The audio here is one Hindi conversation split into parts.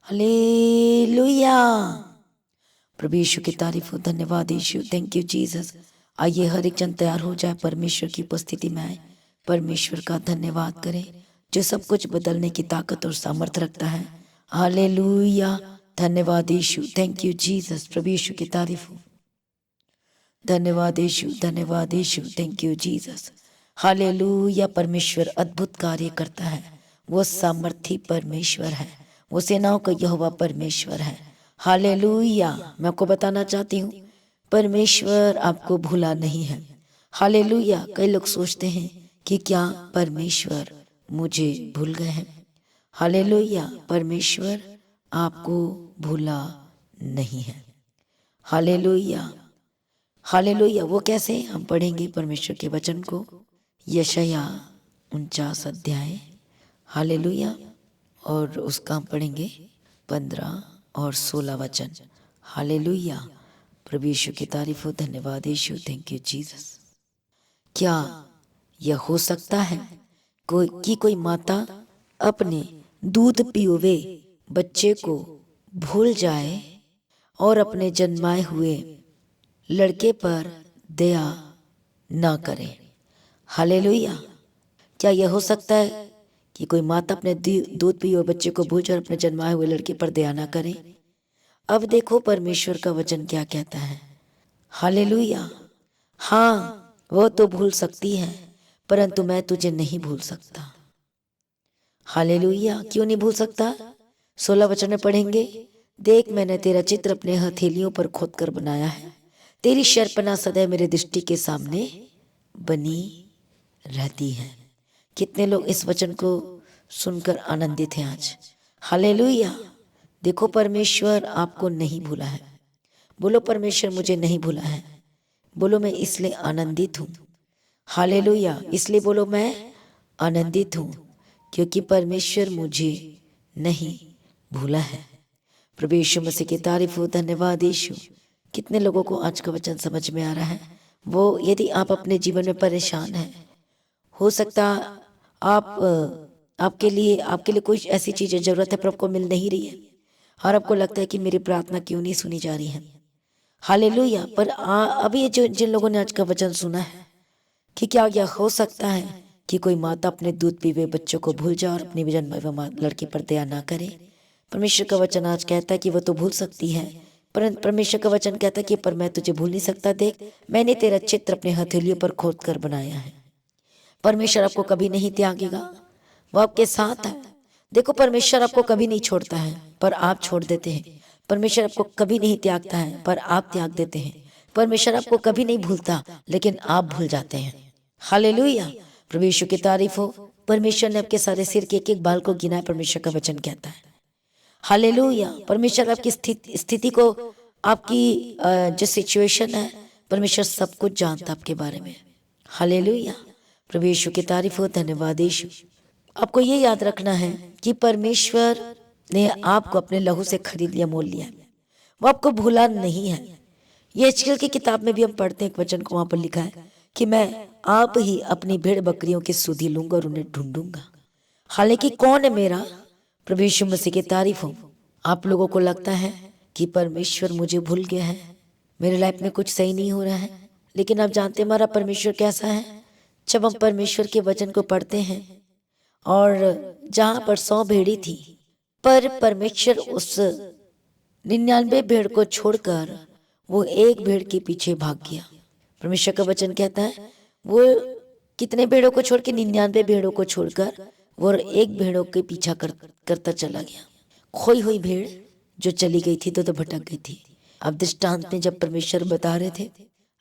हालेलुया। प्रभु यीशु की तारीफ हो, धन्यवाद यीशु, थैंक यू जीसस। आइए हर एक जन तैयार हो जाए, परमेश्वर की उपस्थिति में आए, परमेश्वर का धन्यवाद करें जो सब कुछ बदलने की ताकत और सामर्थ रखता है। हालेलुया, धन्यवाद यीशु, थैंक यू जीसस। प्रभु यीशु की तारीफ हो, धन्यवाद यीशु, धन्यवाद यीशु, थैंक यू जीसस। हालेलुया। परमेश्वर अद्भुत कार्य करता है, वो सामर्थी परमेश्वर है, वो सेनाओं का यहोवा परमेश्वर है। हालेलुया। मैं आपको बताना चाहती हूँ, परमेश्वर आपको भूला नहीं है। हालेलुया। कई लोग सोचते हैं कि क्या परमेश्वर मुझे भूल गए हैं। हालेलुया। परमेश्वर आपको भूला नहीं है। Hallelujah, hallelujah. वो कैसे? हम पढ़ेंगे परमेश्वर के वचन को, यशाया 49 अध्याय। हालेलुया। और उसका हम पढ़ेंगे 15 और 16 वचन। हालेलुया। प्रभु यीशु की तारीफ हो, धन्यवाद यीशु, थैंक यू जीसस। क्या यह हो सकता है कोई माता अपने दूध पियोवे बच्चे को भूल जाए और अपने जन्माए हुए लड़के पर दया ना करे? हालेलुया। क्या यह हो सकता है कि कोई माता अपने दूध पिए हुए बच्चे को भूल जाए और अपने जन्माए हुए लड़के पर दया ना करे? अब देखो परमेश्वर का वचन क्या कहता है। हालेलुया। हाँ, वो तो भूल सकती है, परंतु मैं तुझे नहीं भूल सकता। हालेलुया। क्यों नहीं भूल सकता? 16 वचन में पढ़ेंगे, देख मैंने तेरा चित्र अपने हथेलियों पर खोद कर बनाया है, तेरी शर्पणा सदैव मेरे दृष्टि के सामने बनी रहती है। कितने लोग इस वचन को सुनकर आनंदित हैं आज? हालेलुया। देखो परमेश्वर आपको नहीं भूला है। बोलो परमेश्वर मुझे नहीं भूला है। बोलो मैं इसलिए आनंदित हूँ। हालेलुया। इसलिए बोलो मैं आनंदित हूँ क्योंकि परमेश्वर मुझे नहीं भूला है। प्रभु यीशु मसीह की तारीफ हो, धन्यवाद यीशु। कितने लोगों को आज का वचन समझ में आ रहा है? वो यदि आप अपने जीवन में परेशान हैं, हो सकता आप आपके लिए कोई ऐसी चीज़ें जरूरत है पर आपको मिल नहीं रही है, और आपको लगता है कि मेरी प्रार्थना क्यों नहीं सुनी जा रही है। हालेलुया। पर अभी ये जो जिन लोगों ने आज का वचन सुना है कि क्या यह हो सकता है कि कोई माता अपने दूध पीवे बच्चों को भूल जाए और अपनी जन्मे लड़के पर दया ना करे? परमेश्वर का वचन आज कहता है कि वह तो भूल सकती है, पर परमेश्वर का वचन कहता है कि पर मैं तुझे भूल नहीं सकता। देख मैंने तेरा चित्र अपने हथेलियों पर खोद कर बनाया है। परमेश्वर आपको कभी नहीं त्यागेगा, वो आपके साथ है। देखो परमेश्वर आपको कभी नहीं छोड़ता है पर आप छोड़ देते हैं। परमेश्वर आपको कभी नहीं त्यागता है पर आप त्याग देते हैं। परमेश्वर आपको कभी नहीं भूलता लेकिन आप भूल जाते हैं। हालेलुया। प्रभु यीशु की तारीफ हो। परमेश्वर ने आपके सारे सिर के एक एक बाल को गिना है, परमेश्वर का वचन कहता है। हालेलुया। परमेश्वर आपकी स्थिति को, आपकी जो सिचुएशन है, परमेश्वर सब कुछ जानता आपके बारे में। हालेलुया। प्रभु यीशु की तारीफ हो, धन्यवाद यीशु। आपको ये याद रखना है कि परमेश्वर ने आपको अपने लहू से खरीद लिया, मोल लिया, वो आपको भूला नहीं है। ये एचकेल की किताब में भी हम पढ़ते हैं, एक वचन को वहां पर लिखा है कि मैं आप ही अपनी भेड़ बकरियों की सुधि लूंगा और उन्हें ढूंढूंगा। हालांकि कौन है मेरा? प्रभु यीशु मसीह की तारीफ हो। आप लोगों को लगता है कि परमेश्वर मुझे भूल गया है, मेरे लाइफ में कुछ सही नहीं हो रहा है, लेकिन आप जानते हैं हमारा परमेश्वर कैसा है? जब हम परमेश्वर के वचन को पढ़ते हैं और जहां पर 100 भेड़ी थी, पर परमेश्वर उस 99 भेड़ को छोड़कर वो एक भेड़ के पीछे भाग गया। परमेश्वर का वचन कहता है वो कितने भेड़ों को छोड़ के, 99 भेड़ों को छोड़कर वो एक भेड़ों के पीछा करता चला गया। खोई हुई भेड़ जो चली गई थी तो भटक गई थी। अब दृष्टांत में जब परमेश्वर बता रहे थे,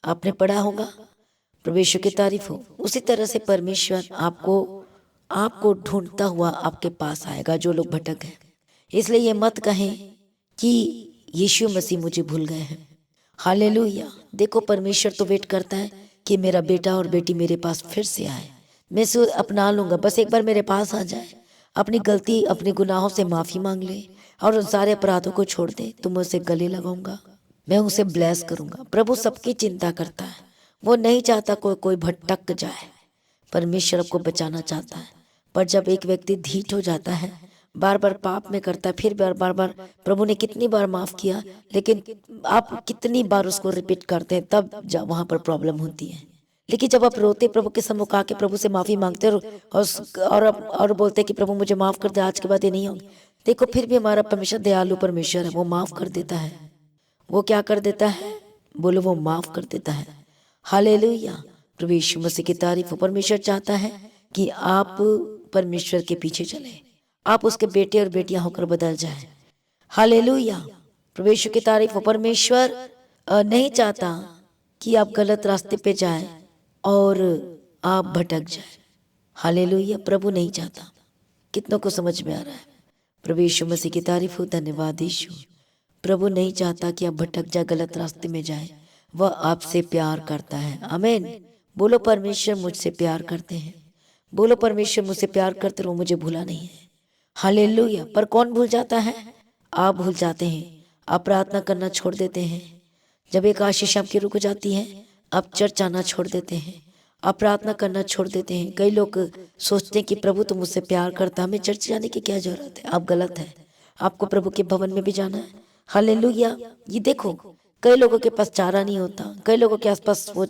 आपने पढ़ा होगा, परमेश्वर की तारीफ हो। उसी तरह से परमेश्वर आपको ढूंढता हुआ आपके पास आएगा जो लोग भटक गए। इसलिए ये मत कहें कि यीशु मसीह मुझे भूल गए हैं। हालेलुया। देखो परमेश्वर तो वेट करता है कि मेरा बेटा और बेटी मेरे पास फिर से आए, मैं इसे अपना लूंगा, बस एक बार मेरे पास आ जाए, अपनी गलती अपने गुनाहों से माफी मांग ले और उन सारे अपराधों को छोड़ दे, तो मैं उसे गले लगाऊंगा, मैं उसे ब्लेस करूंगा। प्रभु सबकी चिंता करता है, वो नहीं चाहता कोई भटक जाए। परमेश्वर आपको बचाना चाहता है, पर जब एक व्यक्ति ढीठ हो जाता है, बार बार पाप में करता है, फिर बार बार प्रभु ने कितनी बार माफ किया, लेकिन आप कितनी बार उसको रिपीट करते हैं, तब वहां पर प्रॉब्लम होती है। लेकिन जब आप रोते प्रभु के सम्मुख आके प्रभु से माफी मांगते हो और बोलते कि प्रभु मुझे माफ कर दे, आज के बाद ये नहीं होगी, देखो फिर भी हमारा परमेश्वर दयालु परमेश्वर है, वो माफ कर देता है। वो क्या कर देता है? बोलो, वो माफ कर देता है। हालेलुया, प्रभु यीशु मसीह की तारीफ हो। परमेश्वर चाहता है कि आप परमेश्वर के पीछे चले, आप उसके बेटे और बेटियां होकर बदल जाए। हालेलुया, प्रभु यीशु की तारीफ हो। परमेश्वर नहीं चाहता कि आप गलत रास्ते पे जाए और आप भटक जाए। हालेलुया, प्रभु नहीं चाहता। कितनों को समझ में आ रहा है? प्रभु यीशु मसीह की तारीफ हो। धन्यवाद यीशु। प्रभु नहीं चाहता कि आप भटक जाए, गलत रास्ते में जाए। वह आपसे प्यार करता है। आमीन। बोलो, परमेश्वर मुझसे प्यार करते हैं। बोलो, परमेश्वर मुझसे प्यार करते रहो, मुझे भूला नहीं है। हालेलुया। पर कौन भूल जाता है? आप भूल जाते हैं। आप प्रार्थना करना छोड़ देते हैं। जब एक आशीष आपकी रुक जाती है, आप चर्च आना छोड़ देते हैं, आप प्रार्थना करना छोड़ देते हैं। कई लोग सोचते हैं कि प्रभु तो मुझसे प्यार करता, हमें चर्च जाने की क्या जरूरत है। आप गलत है। आपको प्रभु के भवन में भी जाना है। हालेलुया। ये देखो, कई लोगों के पास चारा नहीं होता, कई लोगों के आसपास वो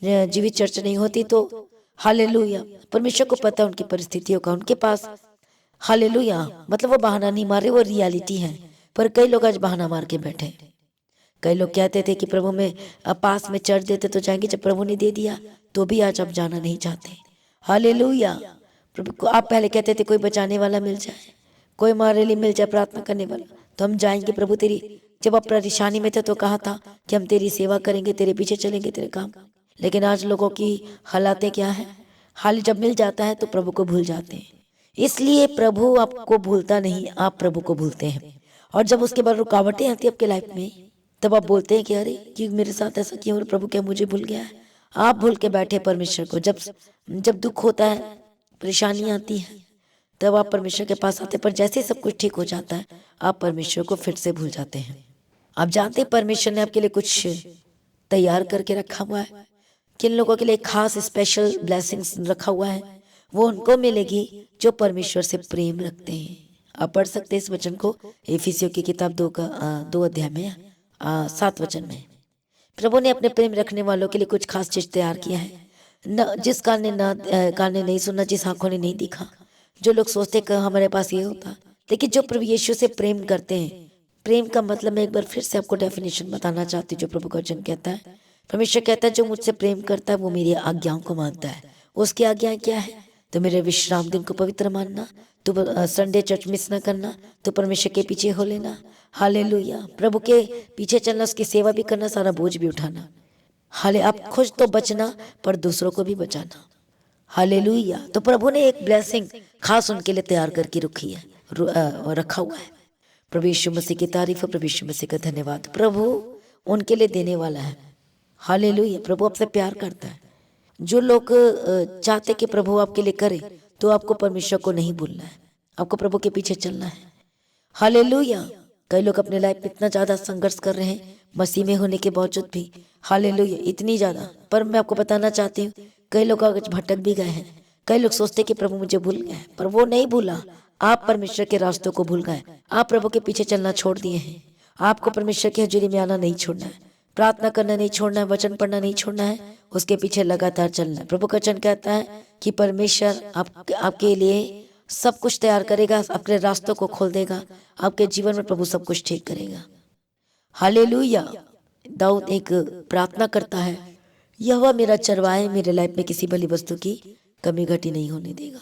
जीवित चर्च नहीं होती, तो हालेलुया, परमेश्वर को पता है उनकी परिस्थितियों का, उनके पास। हालेलुया, मतलब वो बहाना नहीं मार रहे, वो रियलिटी है। पर कई लोग आज बहाना मार के बैठे। कई लोग कहते थे कि प्रभु में पास में चर्च देते तो जाएंगे, जब प्रभु ने दे दिया तो भी आज आप जाना नहीं चाहते। हालेलुया। प्रभु को आप पहले कहते थे कोई बचाने वाला मिल जाए, कोई हमारे लिए मिल जाए, प्रार्थना करने वाला, तो हम जाएंगे प्रभु तेरी। जब आप परेशानी में थे तो कहा था कि हम तेरी सेवा करेंगे, तेरे पीछे चलेंगे, तेरे काम। लेकिन आज लोगों की हालातें क्या है? हाल जब मिल जाता है तो प्रभु को भूल जाते हैं। इसलिए प्रभु आपको भूलता नहीं, आप प्रभु को भूलते हैं। और जब उसके बाद रुकावटें आती है आपके लाइफ में, तब आप बोलते हैं कि अरे कि मेरे साथ ऐसा क्यों, और प्रभु क्या मुझे भूल गया है? आप भूल के बैठे परमेश्वर को। जब जब दुख होता है, परेशानी आती है, तब आप परमेश्वर के पास आते हैं। पर जैसे सब कुछ ठीक हो जाता है, आप परमेश्वर को फिर से भूल जाते हैं। आप जानते हैं परमेश्वर ने आपके लिए कुछ तैयार करके रखा हुआ है। किन लोगों के लिए खास स्पेशल ब्लेसिंग्स रखा हुआ है? वो उनको मिलेगी जो परमेश्वर से प्रेम रखते हैं। आप पढ़ सकते हैं इस वचन को इफिसियों की किताब 2 अध्याय में 7 वचन में। प्रभु ने अपने प्रेम रखने वालों के लिए कुछ खास चीज तैयार किया है, न जिस कान ने नहीं सुना, जिस आंखों ने नहीं दिखा। जो लोग सोचते कि हमारे पास ये होता, लेकिन जो प्रभु यीशु से प्रेम करते हैं, प्रेम का मतलब मैं एक बार फिर से आपको डेफिनेशन बताना चाहती हूँ जो प्रभु का वचन कहता है। परमेश्वर कहता है जो मुझसे प्रेम करता है वो मेरी आज्ञाओं को मानता है। उसकी आज्ञाएं क्या है? तो मेरे विश्राम दिन को पवित्र मानना, तो संडे चर्च मिस ना करना, तो परमेश्वर के पीछे हो लेना। हालेलुया, प्रभु के पीछे चलना, उसकी सेवा भी करना, सारा बोझ भी उठाना। हाले आप खुद तो बचना, पर दूसरों को भी बचाना। हालेलुया। तो प्रभु ने एक ब्लेसिंग खास उनके लिए तैयार करके रखी है, रखा हुआ है। प्रभु यीशु मसीह की तारीफ है, प्रभु यीशु मसीह का धन्यवाद। प्रभु उनके लिए देने वाला है। हालेलुया, प्रभु आपसे प्यार करता है। जो लोग चाहते कि प्रभु आपके लिए करे, तो आपको परमेश्वर को नहीं भूलना है, आपको प्रभु के पीछे चलना है। हालेलुया। कई लोग अपने लाइफ में इतना ज्यादा संघर्ष कर रहे हैं मसीह में होने के बावजूद भी। हालेलुया, इतनी ज्यादा। पर मैं आपको बताना चाहती हूँ, कई लोग आज भटक भी गए हैं। कई लोग सोचते कि प्रभु मुझे भूल गए, पर वो नहीं भूला। आप परमेश्वर के रास्तों को भूल गए, आप प्रभु के पीछे चलना छोड़ दिए हैं। आपको परमेश्वर की हजूरी में आना नहीं छोड़ना है, प्रार्थना करना नहीं छोड़ना है, वचन पढ़ना नहीं छोड़ना है, उसके पीछे लगातार चलना है। प्रभु का वचन कहता है कि परमेश्वर आपके लिए सब कुछ तैयार करेगा, अपने रास्तों को खोल देगा, आपके जीवन में प्रभु सब कुछ ठीक करेगा। हालेलुया। दाऊद एक प्रार्थना करता है, यहोवा मेरा चरवाहा, मेरे लाइफ में किसी भली वस्तु की कमी घटी नहीं होने देगा।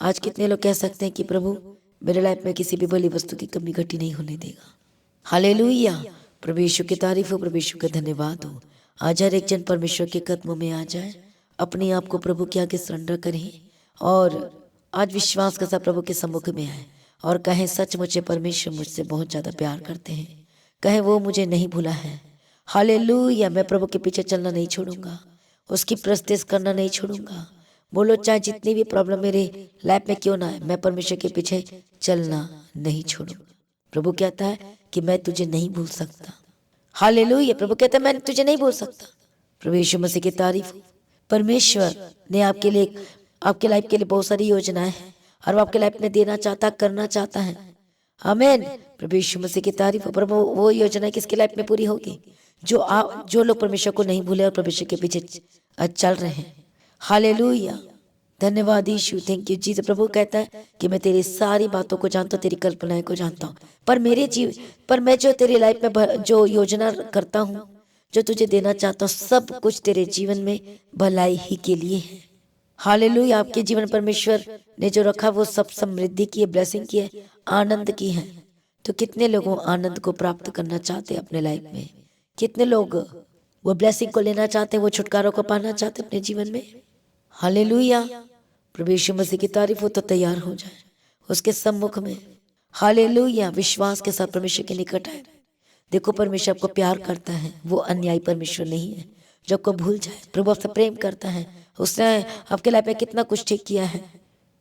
आज कितने लोग कह सकते हैं कि प्रभु मेरे लाइफ में किसी भी भली वस्तु की कमी घटी नहीं होने देगा। हालेलुया, प्रभु यीशु की तारीफ हो, प्रभु यीशु का धन्यवाद हो। आज हर एक जन परमेश्वर के कदमों में आ जाए, अपने आप को प्रभु के आगे सरेंडर करें और आज विश्वास के साथ प्रभु के सम्मुख में आए और कहें सचमुच परमेश्वर मुझसे बहुत ज्यादा प्यार करते हैं, कहें वो मुझे नहीं भूला है। हालेलुया, मैं प्रभु के पीछे चलना नहीं छोड़ूंगा, उसकी प्रस्तुति करना नहीं छोड़ूंगा। बोलो, चाहे जितनी भी प्रॉब्लम मेरे लाइफ में क्यों ना है, मैं परमेश्वर के पीछे चलना नहीं छोड़ूंगा। प्रभु कहता है कि मैं तुझे नहीं भूल सकता। हालेलुया, प्रभु कहता है मैं तुझे नहीं भूल सकता। प्रभु यीशु मसीह की तारीफ। परमेश्वर ने आपके लिए, आपके लाइफ के लिए बहुत सारी योजनाएं हैं, और वो आपके लाइफ में देना चाहता, करना चाहता है। आमीन। प्रभु यीशु मसीह की तारीफ हो। प्रभु वो योजना किसकी लाइफ में पूरी होगी? जो लोग परमेश्वर को नहीं भूले और परमेश्वर के पीछे चल रहे हैं। हालेलुया, धन्यवाद यीशु, थैंक यू जीसस। प्रभु कहता है कि मैं तेरी सारी बातों को जानता हूँ, तेरी कल्पनाएं को जानता हूँ, पर मैं जो तेरी लाइफ में जो योजना करता हूँ, जो तुझे देना चाहता हूँ, सब कुछ तेरे जीवन में भलाई ही के लिए है। हालेलुया। आपके जीवन परमेश्वर ने जो रखा वो सब समृद्धि की है, ब्लेसिंग की है, आनंद की है। तो कितने लोगों आनंद को प्राप्त करना चाहते हैं अपने लाइफ में? कितने लोग वो ब्लेसिंग को लेना चाहते हैं, वो छुटकारों को पाना चाहते हैं अपने जीवन में? हालेलुया। प्रभु यीशु मसीह की तारीफ हो तो तैयार हो जाए उसके सम्मुख में। हालेलुया। विश्वास के साथ परमेश्वर के निकट आए। देखो परमेश्वर आपको प्यार करता है, वो अन्यायी परमेश्वर नहीं है जो आपको भूल जाए। प्रभु आपसे प्रेम करता है, उसने आपके लाइफ में कितना कुछ ठीक किया है,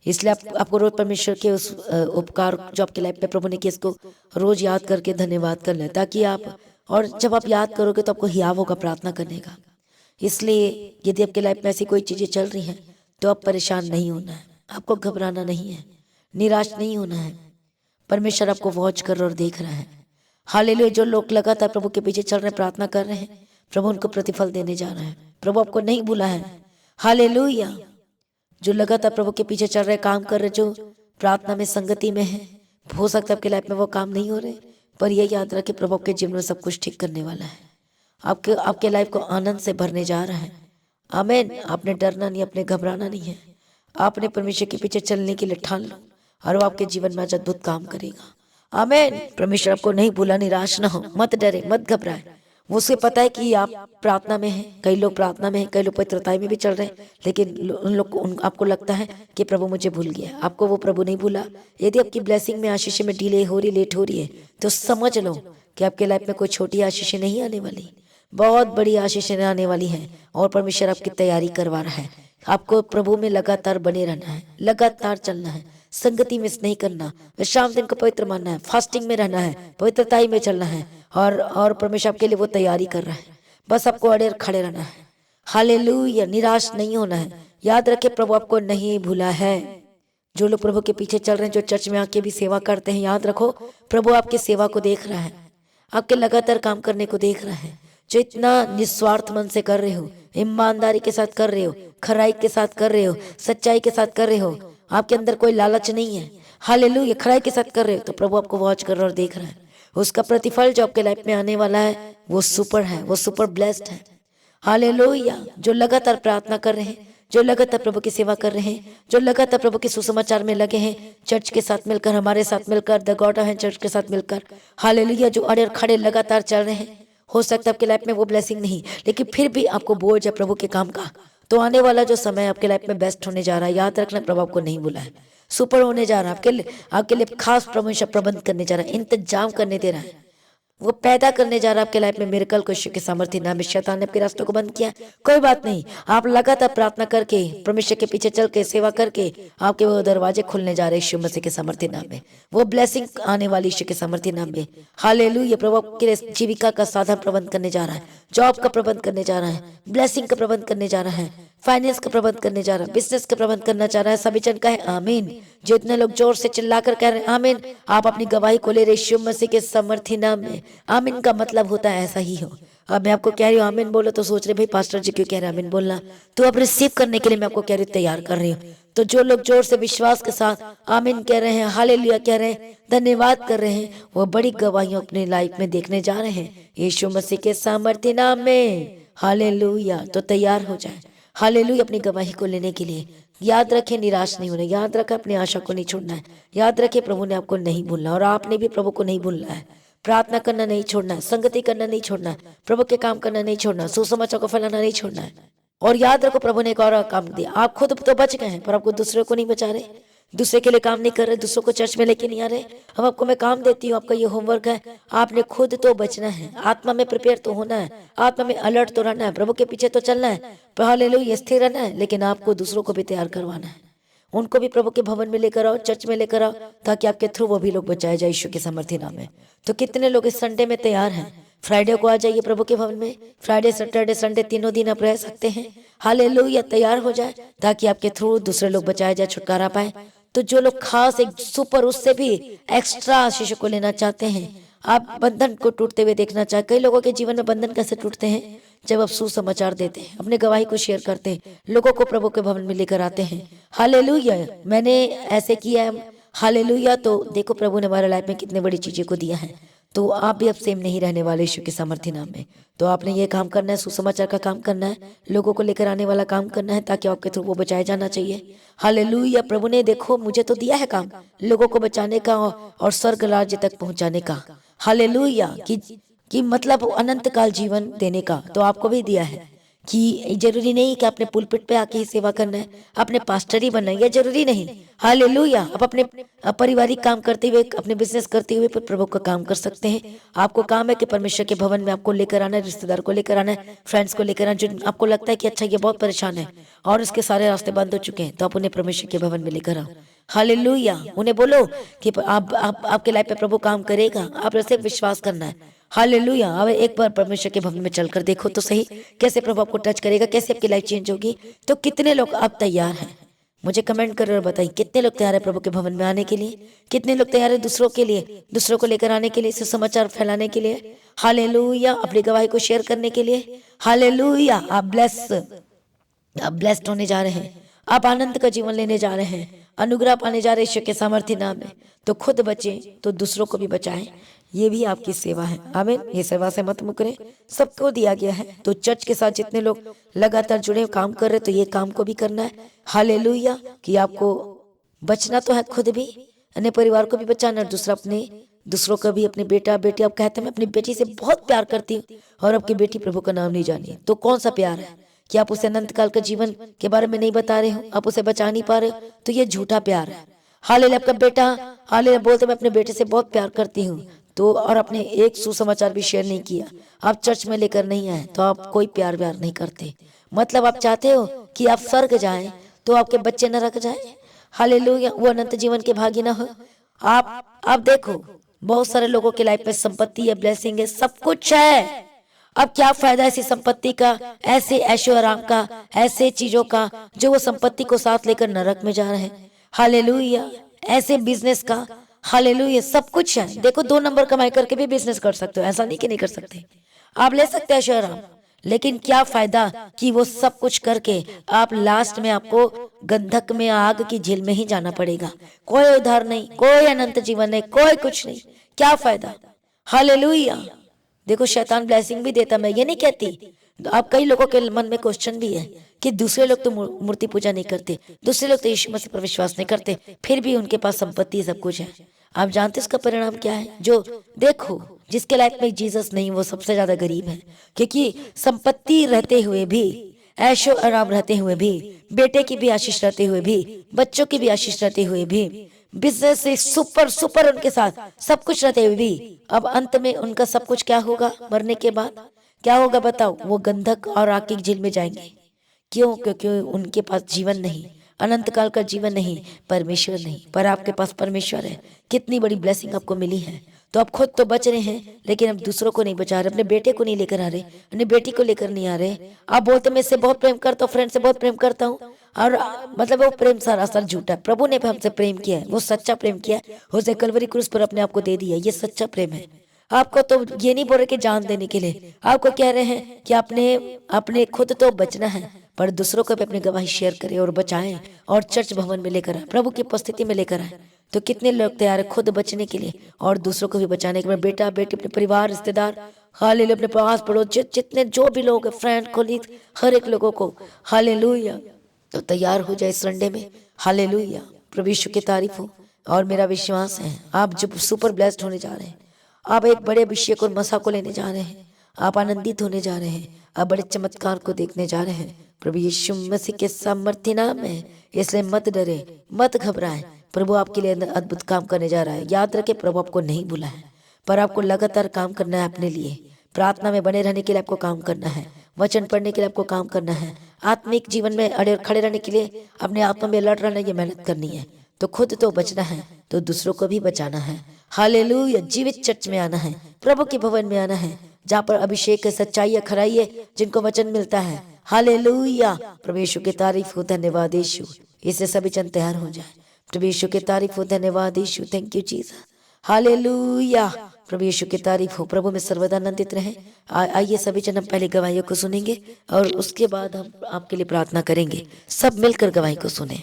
इसलिए आपको रोज परमेश्वर के उस उपकार जो आपके लाइफ में प्रभु ने किया इसको रोज याद करके धन्यवाद कर लें, ताकि आप, और जब आप याद करोगे तो आपको हियाव होगा प्रार्थना करने का। इसलिए यदि आपके लाइफ में ऐसी कोई चीजें चल रही हैं तो आप परेशान नहीं होना है, आपको घबराना नहीं है, निराश नहीं होना है। परमेश्वर आपको वॉच कर रहा और देख रहा है। हालेलुया। जो लोग लगातार प्रभु के पीछे चल रहे हैं, प्रार्थना कर रहे हैं, प्रभु उनको प्रतिफल देने जा रहा है। प्रभु आपको नहीं भूला है। हालेलुया। जो लगातार प्रभु के पीछे चल रहे, काम कर रहे, जो प्रार्थना में संगति में है, हो सकता है आपके लाइफ में वो काम नहीं हो रहे, पर यह याद रखे प्रभु आपके जीवन में सब कुछ ठीक करने वाला है। आपके लाइफ को आनंद से भरने जा रहा है। आमीन। आपने डरना नहीं, आपने घबराना नहीं है। आपने परमेश्वर के पीछे चलने के लिए ठान लो और वो आपके जीवन में आज अद्भुत काम करेगा। आमीन। परमेश्वर आपको नहीं भूला, निराश ना हो, मत डरे, मत घबराए। वो उसे पता है कि आप प्रार्थना में हैं, कई लोग प्रार्थना में हैं, कई लोग पवित्रता में भी चल रहे हैं, लेकिन उन लोग को आपको लगता है कि प्रभु मुझे भूल गया। आपको वो प्रभु नहीं भूला। यदि आपकी ब्लेसिंग में, आशीष में डिले हो रही, लेट हो रही है, तो समझ लो कि आपके लाइफ में कोई छोटी आशीष नहीं आने वाली, बहुत बड़ी आशीषें आने वाली हैं और परमेश्वर आपकी तैयारी करवा रहा है। आपको प्रभु में लगातार बने रहना है, लगातार चलना है, संगति मिस नहीं करना, शाम दिन को पवित्र मानना है, फास्टिंग में रहना है, पवित्रताई में चलना है, और परमेश्वर आपके लिए वो तैयारी कर रहा है। बस आपको अड़े खड़े रहना है। हालेलुया। निराश नहीं होना है। याद रखे प्रभु आपको नहीं भूला है। जो लोग प्रभु के पीछे चल रहे हैं, जो चर्च में आके भी सेवा करते हैं, याद रखो प्रभु आपकी सेवा को देख रहा है, आपके लगातार काम करने को देख रहा है। जो इतना निस्वार्थ मन से कर रहे हो, ईमानदारी के साथ कर रहे हो, खराई के साथ कर रहे हो, सच्चाई के साथ कर रहे हो, आपके अंदर कोई लालच नहीं है। हालेलुया। खराई के साथ कर रहे हो तो प्रभु आपको वॉच कर रहा है और देख रहा है। उसका प्रतिफल जो आपके लाइफ में आने वाला है वो सुपर है, वो सुपर ब्लेस्ड है। हालेलुया। जो लगातार प्रार्थना कर रहे हैं, जो लगातार प्रभु की सेवा कर रहे हैं, जो लगातार प्रभु के सुसमाचार में लगे हैं, चर्च के साथ मिलकर, हमारे साथ मिलकर, द गॉड ऑफ चर्च के साथ मिलकर, हालेलुया, जो अड़े खड़े लगातार चल रहे हैं, हो सकता है आपके लाइफ में वो ब्लेसिंग नहीं, लेकिन फिर भी आपको बोझ है प्रभु के काम का, तो आने वाला जो समय आपके लाइफ में बेस्ट होने जा रहा है। याद रखना प्रभु आपको नहीं भूला है, सुपर होने जा रहा है आपके लिए खास परमेश्वर प्रबंध करने जा रहा है, इंतजाम करने दे रहा है, वो पैदा करने जा रहा है आपके लाइफ में मिरेकल को। यीशु के सामर्थ्य नाम में शैतान ने आपके रास्तों को बंद किया, कोई बात नहीं, आप लगातार प्रार्थना करके, परमेश्वर के पीछे चल के, सेवा करके, आपके वो दरवाजे खुलने जा रहे हैं यीशु मसीह के सामर्थ्य नाम में। वो ब्लेसिंग आने वाली यीशु के सामर्थ्य नाम में। हालेलुया। प्रभु आपके जीविका का साधन प्रबंध करने जा रहा है, जॉब का प्रबंध करने जा रहा है, ब्लेसिंग का प्रबंध करने जा रहा है, फाइनेंस का प्रबंध करने जा रहा है, बिजनेस का प्रबंध करना चाह रहा है। सभी जन कहे आमीन। जो इतने लोग जोर से चिल्लाकर कह रहे हैं आमीन, आप अपनी गवाही को ले रहे यीशु मसीह के सामर्थ्य नाम में। आमीन का मतलब होता है ऐसा ही हो। अब मैं आपको कह रही हूँ आमीन बोलो तो सोच रहे भाई पास्टर जी क्यों कह रहे हैं आमीन बोलना, तो अब रिसीव करने के लिए मैं आपको कह रही हूँ, तैयार कर रही हूँ। तो जो लोग जोर से विश्वास के साथ आमीन कह रहे हैं, हालेलुया कह रहे हैं, धन्यवाद कर रहे हैं, वो बड़ी गवाहियां अपनी लाइफ में देखने जा रहे हैं यीशु मसीह के सामर्थ्य नाम में। हालेलुया। तो तैयार हो जाए, हालेलुया, अपनी गवाही को लेने के लिए। याद रखें निराश नहीं होना, याद रखें अपनी आशा को नहीं छोड़ना है, याद रखें प्रभु ने आपको नहीं भूलना और आपने भी प्रभु को नहीं भूलना है। प्रार्थना करना नहीं छोड़ना है, संगति करना नहीं छोड़ना है, प्रभु के काम करना नहीं छोड़ना है, सुसमाचार को फैलाना नहीं छोड़ना है। और याद रखो प्रभु ने एक और काम दिया, आप खुद तो बच गए हैं पर आपको दूसरे को नहीं बचा रहे, दूसरे के लिए काम नहीं कर रहे, दूसरों को चर्च में लेके नहीं आ रहे। अब आपको मैं काम देती हूँ, आपका ये होमवर्क है, आपने खुद तो बचना है, आत्मा में प्रिपेयर तो होना है, आत्मा में अलर्ट तो रहना है, प्रभु के पीछे तो चलना है, हालेलुया स्थिर रहना है, लेकिन आपको दूसरों को भी तैयार करवाना है, उनको भी प्रभु के भवन में लेकर आओ, चर्च में लेकर आओ, ताकि आपके थ्रू वो भी लोग बचाए जाए यीशु के सामर्थ्य नाम में। तो कितने लोग इस संडे में तैयार हैं? फ्राइडे को आ जाइए प्रभु के भवन में, फ्राइडे सैटरडे संडे तीनों दिन आप रह सकते हैं। हालेलुया, तैयार हो जाए ताकि आपके थ्रू दूसरे लोग बचाए जाए, छुटकारा पाए। तो जो लोग खास एक सुपर उससे भी एक्स्ट्रा शिशु को लेना चाहते हैं, आप बंधन को टूटते हुए देखना चाहते। कई लोगों के जीवन में बंधन कैसे टूटते हैं? जब आप सुसमाचार देते हैं, अपने गवाही को शेयर करते हैं, लोगों को प्रभु के भवन में लेकर आते हैं। हालेलुया, मैंने ऐसे किया है, हालेलुया। तो देखो प्रभु ने हमारे लाइफ में कितने बड़ी चीजें को दिया है। तो आप भी अब सेम नहीं रहने वाले यीशु के सामर्थ्य नाम में। तो आपने ये काम करना है, सुसमाचार का काम करना है, लोगों को लेकर आने वाला काम करना है, ताकि आपके थ्रू वो बचाया जाना चाहिए। हालेलुया, प्रभु ने देखो मुझे तो दिया है काम लोगों को बचाने का और स्वर्ग राज्य तक पहुंचाने का। हालेलुया, कि मतलब अनंत काल जीवन देने का तो आपको भी दिया है। कि जरूरी नहीं कि अपने पुलपिट पे आके ही सेवा करना है, अपने पास्टर ही बनना है, ये जरूरी नहीं। हालेलुया, आप अपने पारिवारिक काम करते हुए, अपने बिजनेस करते हुए प्रभु का काम कर सकते हैं। आपको काम है कि परमेश्वर के भवन में आपको लेकर आना है, रिश्तेदार को लेकर आना है, फ्रेंड्स को लेकर आना, जो आपको लगता है कि अच्छा ये बहुत परेशान है और उसके सारे रास्ते बंद हो चुके हैं, तो आप उन्हें परमेश्वर के भवन में लेकर आओ। हालेलुया, उन्हें बोलो कि आपके लाइफ पे प्रभु काम करेगा, आप सिर्फ विश्वास करना है। हालेलुया, अब एक बार परमेश्वर के भवन में चलकर देखो तो सही, कैसे प्रभु आपको टच करेगा, कैसे आपकी लाइफ चेंज होगी। तो कितने लोग आप तैयार हैं? मुझे कमेंट कर और बताइए, कितने लोग तैयार है प्रभु के भवन में आने के लिए? कितने लोग तैयार है दूसरों के लिए, दूसरों को लेकर आने के लिए, सुसमाचार फैलाने के लिए? हालेलुया, अपनी गवाही को शेयर करने के लिए। हालेलुया, आप ब्लेस्ड होने जा रहे हैं, आप आनंद का जीवन लेने जा रहे हैं, अनुग्रह पाने जा रहे हैं ईश्वर के सामर्थ्य नाम में। तो खुद बचे तो दूसरों को भी बचाएं, ये भी आपकी सेवा है। आमीन, ये सेवा से मत मुकरें, सबको दिया गया है। तो चर्च के साथ जितने लोग लगातार जुड़े काम कर रहे, तो ये काम को भी करना है। हालेलुया, कि आपको बचना तो है, खुद भी अपने परिवार को भी बचाना, दूसरों का भी, अपने बेटा बेटी। आप कहते हैं मैं अपनी बेटी से बहुत प्यार करती हूँ और आपकी बेटी प्रभु का नाम नहीं जानी, तो कौन सा प्यार है? कि आप उसे अनंत काल के जीवन के बारे में नहीं बता रहे हो, आप उसे बचा नहीं पा रहे हो, तो ये झूठा प्यार है। हालेलुया, आपका बेटा हालेलुया बोलते मैं अपने बेटे से बहुत प्यार करती हूँ, तो और आपने एक सुसमाचार भी शेयर नहीं किया, आप चर्च में लेकर नहीं आए, तो आप कोई प्यार व्यार नहीं करते। मतलब आप चाहते हो कि आप स्वर्ग जाएं तो आपके बच्चे नरक जाएं। हालेलुया, वो अनंत जीवन के भागी ना हो। आप देखो बहुत सारे लोगों के लाइफ में संपत्ति है, ब्लेसिंग है, सब कुछ है। अब क्या फायदा ऐसी संपत्ति का, ऐसे ऐशो आराम का, ऐसे चीजों का जो वो संपत्ति को साथ लेकर नरक में जा रहे हैं। हालेलुया, ऐसे बिजनेस का, हालेलुया, सब कुछ है। देखो 2 नंबर कमाई करके भी बिजनेस कर सकते हो, ऐसा नहीं कि नहीं कर सकते। आप ले सकते हैं ऐशो आराम, लेकिन क्या फायदा कि वो सब कुछ करके आप लास्ट में आपको गंधक में, आग की झील में ही जाना पड़ेगा। कोई उद्धार नहीं, कोई अनंत जीवन नहीं, कोई कुछ नहीं, क्या फायदा। हालेलुया, देखो शैतान ब्लेसिंग भी देता, मैं ये नहीं कहती। अब कई लोगों के मन में क्वेश्चन भी है कि दूसरे लोग तो मूर्ति पूजा नहीं करते, दूसरे लोग तो यीशु मसीह पर विश्वास नहीं करते, फिर भी उनके पास संपत्ति सब कुछ है। आप जानते इसका परिणाम क्या है? जो देखो जिसके लाइफ में जीसस नहीं, वो सबसे ज्यादा गरीब है, क्योंकि संपत्ति रहते हुए भी, ऐशो आराम रहते हुए भी, बेटे की भी आशीष रहते हुए भी, बच्चों की भी आशीष रहते हुए भी, बिजनेस से सुपर उनके साथ सब कुछ रहते हुए भी, अब अंत में उनका सब कुछ क्या होगा? मरने के बाद क्या होगा बताओ? वो गंधक और आग की झील में जाएंगे। क्यों? क्योंकि उनके पास जीवन नहीं, अनंत काल का जीवन नहीं, परमेश्वर नहीं। पर आपके पास परमेश्वर है, कितनी बड़ी ब्लेसिंग आपको मिली है। तो आप खुद तो बच रहे हैं, लेकिन अब दूसरों को नहीं बचा रहे, अपने बेटे को नहीं लेकर आ रहे, अपनी बेटी को लेकर नहीं आ रहे। आप बोलते मैं इससे बहुत प्रेम करता हूँ, फ्रेंड से बहुत प्रेम करता हूँ, और मतलब वो प्रेम सरासर झूठा है। प्रभु ने भी हमसे प्रेम किया है, वो सच्चा प्रेम किया है, उसने कलवरी क्रूस पर अपने आप को दे दिया, ये सच्चा प्रेम है। आपको तो ये नहीं बोल रहे कि जान देने के लिए, आपको कह रहे हैं कि अपने खुद तो बचना है, पर दूसरों को भी अपनी गवाही शेयर करें और बचाएं और चर्च भवन में लेकर आए, प्रभु की उपस्थिति में लेकर आए। तो कितने लोग तैयार है खुद बचने के लिए और दूसरों को भी बचाने के लिए? बेटा बेटी, अपने परिवार, रिश्तेदार, हालेलुया, अपने पास पड़ोस, जितने जो भी लोग हैं, फ्रेंड, कोलीग, हर एक लोगों को, हालेलुया। तो तैयार हो जाए संडे में। हालेलुया, प्रभु यीशु की तारीफ हो। और मेरा विश्वास है आप जब सुपर ब्लेस्ड होने जा रहे हैं, आप एक बड़े अभिषेक और मसा को लेने जा रहे हैं, आप आनंदित होने जा रहे हैं, आप बड़े चमत्कार को देखने जा रहे हैं प्रभु यीशु मसीह के सामर्थ्य नाम में। इसलिए मत डरे, मत घबराएं, प्रभु आपके लिए अद्भुत काम करने जा रहा है। याद रखें प्रभु आपको नहीं भूला है, पर आपको लगातार काम करना है अपने लिए। प्रार्थना में बने रहने के लिए आपको काम करना है, वचन पढ़ने के लिए आपको काम करना है, आत्मिक जीवन में अड़े खड़े रहने के लिए अपने आत्मा में लड़ रहना, ये मेहनत करनी है। तो खुद तो बचना है, तो दूसरों को भी बचाना है। हालेलुया, जीवित चर्च में आना है, प्रभु के भवन में आना है, जहाँ पर अभिषेक है, सच्चाई है, खराई है, जिनको वचन मिलता है। हालेलुया, प्रभु यीशु की तारीफ हो, धन्यवाद यीशु। इससे सभी जन तैयार हो जाए। प्रभु यीशु की तारीफ हो, धन्यवाद यीशु, थैंक यू जीसस, हालेलुया। प्रभु यीशु की तारीफ हो। प्रभु में सर्वदा आनंदित रहें। आइए सभी जन हम पहले गवाहियों को सुनेंगे और उसके बाद हम आपके लिए प्रार्थना करेंगे। सब मिलकर गवाही को सुने।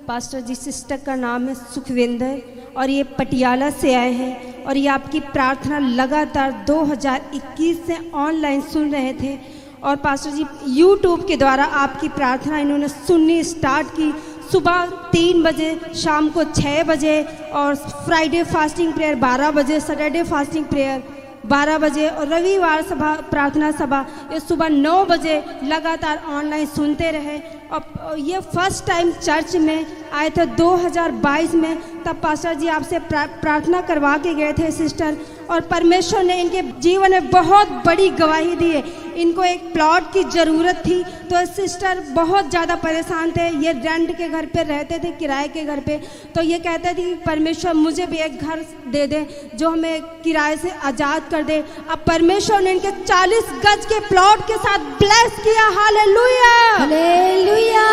पास्टर जी, सिस्टर का नाम है सुखविंदर और ये पटियाला से आए हैं और ये आपकी प्रार्थना लगातार 2021 से ऑनलाइन सुन रहे थे और पास्टर जी यूट्यूब के द्वारा आपकी प्रार्थना इन्होंने सुननी स्टार्ट की। सुबह 3 बजे, शाम को 6 बजे और फ्राइडे फास्टिंग प्रेयर 12 बजे, सैटरडे फास्टिंग प्रेयर 12 बजे और रविवार सभा प्रार्थना सभा ये सुबह 9 बजे लगातार ऑनलाइन सुनते रहे। और ये फर्स्ट टाइम चर्च में आए थे 2022 में, तब पास्टर जी आपसे प्रार्थना करवा के गए थे सिस्टर, और परमेश्वर ने इनके जीवन में बहुत बड़ी गवाही दी है। इनको एक प्लॉट की ज़रूरत थी तो सिस्टर बहुत ज़्यादा परेशान थे। ये रेंट के घर पे रहते थे, किराए के घर पे, तो ये कहते थे कि परमेश्वर मुझे भी एक घर दे दे जो हमें किराए से आज़ाद कर दे। अब परमेश्वर ने इनके 40 गज के प्लॉट के साथ ब्लेस किया। हालेलुया, हालेलुया,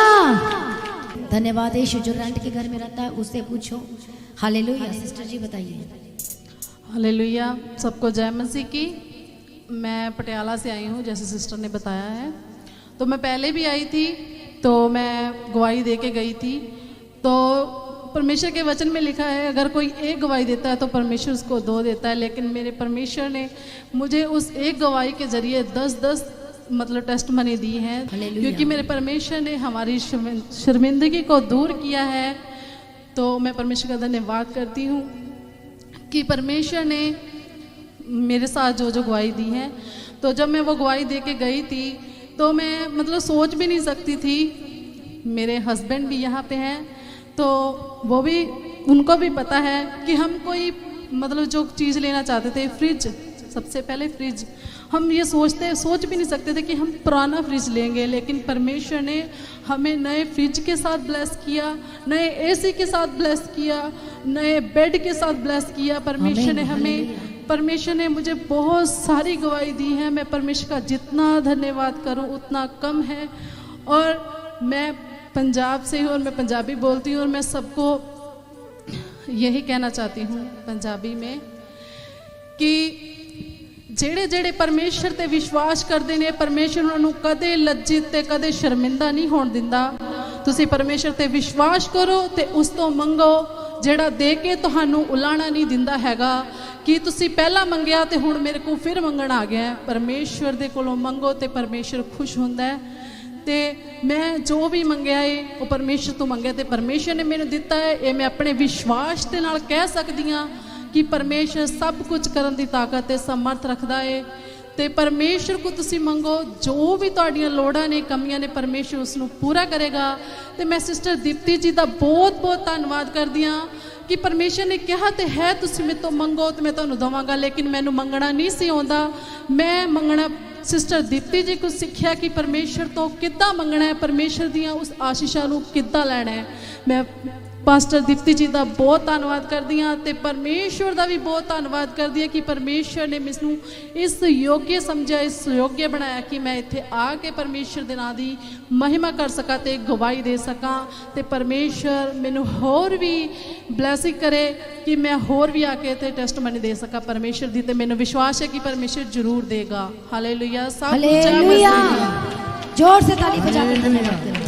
धन्यवाद यीशु। जो रेंट के घर में रहता है उससे पूछो। हालेलुया। सिस्टर जी बताइए। हालेलुया, सबको जय मसीह की। मैं पटियाला से आई हूँ, जैसे सिस्टर ने बताया है। तो मैं पहले भी आई थी, तो मैं गवाही दे के गई थी। तो परमेश्वर के वचन में लिखा है अगर कोई एक गवाही देता है तो परमेश्वर उसको 2 देता है, लेकिन मेरे परमेश्वर ने मुझे उस एक गवाही के जरिए 10-10 मतलब टेस्टमनी दी है, क्योंकि मेरे परमेश्वर ने हमारी शर्मिंदगी को दूर किया है। तो मैं परमेश्वर का धन्यवाद करती हूँ कि परमेश्वर ने मेरे साथ जो जो गवाही दी है। तो जब मैं वो गवाही दे के गई थी तो मैं मतलब सोच भी नहीं सकती थी। मेरे हस्बैंड भी यहाँ पे हैं, तो वो भी, उनको भी पता है कि हम कोई मतलब जो चीज़ लेना चाहते थे, फ्रिज, सबसे पहले फ्रिज, हम ये सोच भी नहीं सकते थे कि हम पुराना फ्रिज लेंगे, लेकिन परमेश्वर ने हमें नए फ्रिज के साथ ब्लेस किया, नए एसी के साथ ब्लेस किया, नए बेड के साथ ब्लेस किया। परमेश्वर ने मुझे बहुत सारी गवाही दी है। मैं परमेश्वर का जितना धन्यवाद करूं उतना कम है। और मैं पंजाब से हूँ और मैं पंजाबी बोलती हूँ और मैं सबको यही कहना चाहती हूँ पंजाबी में कि ਜਿਹੜੇ ਜਿਹੜੇ ਪਰਮੇਸ਼ਰ ਤੇ ਵਿਸ਼ਵਾਸ ਕਰਦੇ ਨੇ, ਪਰਮੇਸ਼ਰ ਉਹਨਾਂ ਨੂੰ ਕਦੇ ਲੱਜਿਤ ਤੇ ਕਦੇ ਸ਼ਰਮਿੰਦਾ ਨਹੀਂ ਹੋਣ ਦਿੰਦਾ। ਤੁਸੀਂ ਪਰਮੇਸ਼ਰ ਤੇ ਵਿਸ਼ਵਾਸ ਕਰੋ ਤੇ ਉਸ ਤੋਂ ਮੰਗੋ, ਜਿਹੜਾ ਦੇ ਕੇ ਤੁਹਾਨੂੰ ਉਲਾਣਾ ਨਹੀਂ ਦਿੰਦਾ ਹੈਗਾ ਕਿ ਤੁਸੀਂ ਪਹਿਲਾਂ ਮੰਗਿਆ ਤੇ ਹੁਣ ਮੇਰੇ ਕੋਲ ਫਿਰ ਮੰਗਣ ਆ ਗਿਆ। ਪਰਮੇਸ਼ਰ ਦੇ ਕੋਲੋਂ ਮੰਗੋ ਤੇ ਪਰਮੇਸ਼ਰ ਖੁਸ਼ ਹੁੰਦਾ ਹੈ। ਤੇ ਮੈਂ ਜੋ ਵੀ ਮੰਗਿਆ ਏ ਉਹ ਪਰਮੇਸ਼ਰ ਤੋਂ ਮੰਗਿਆ ਤੇ ਪਰਮੇਸ਼ਰ ਨੇ ਮੈਨੂੰ ਦਿੱਤਾ ਹੈ। ਇਹ ਮੈਂ ਆਪਣੇ ਵਿਸ਼ਵਾਸ ਦੇ ਨਾਲ ਕਹਿ ਸਕਦੀ ਹਾਂ कि परमेश्वर सब कुछ करन दी ताकत ते समर्थ रखदा है। ते परमेश्वर को तुसी मंगो, जो भी तुहाडियां लोड़ां ने, कमियां ने, परमेश्वर उसनूं पूरा करेगा। ते मैं सिस्टर दीप्ति जी दा बहुत बहुत धन्नवाद करदी हां कि परमेश्वर ने कहा तो है तुसी मेरे तो मंगो तो मैं तुहानूं दवांगा, लेकिन मैनूं मंगना नहीं सी आउंदा। मैं मंगना सिस्टर दीप्ति जी को सीखिया कि परमेश्वर तो किद्दां मंगना है, परमेश्वर दियां उस आशीषां नूं किद्दां लैणा है। मैं पास्टर दीप्ति जी का बहुत धन्नवाद करदी हाँ ते परमेश्वर का भी बहुत धन्नवाद करदी हाँ कि परमेश्वर ने मैनूं इस योग्य समझा, इस योग्य बनाया कि मैं इत्थे आके परमेश्वर के नाम की महिमा कर सका ते गवाही दे सका। ते परमेश्वर मैनूं होर भी ब्लैसिंग करे कि मैं होर भी आके इत्थे टेस्टमनी दे सका परमेश्वर दी। ते मैनूं विश्वास है कि परमेश्वर जरूर देगा। हालेलुया, हालेलुया, जोर से ताली बजा के धन्यवाद करें।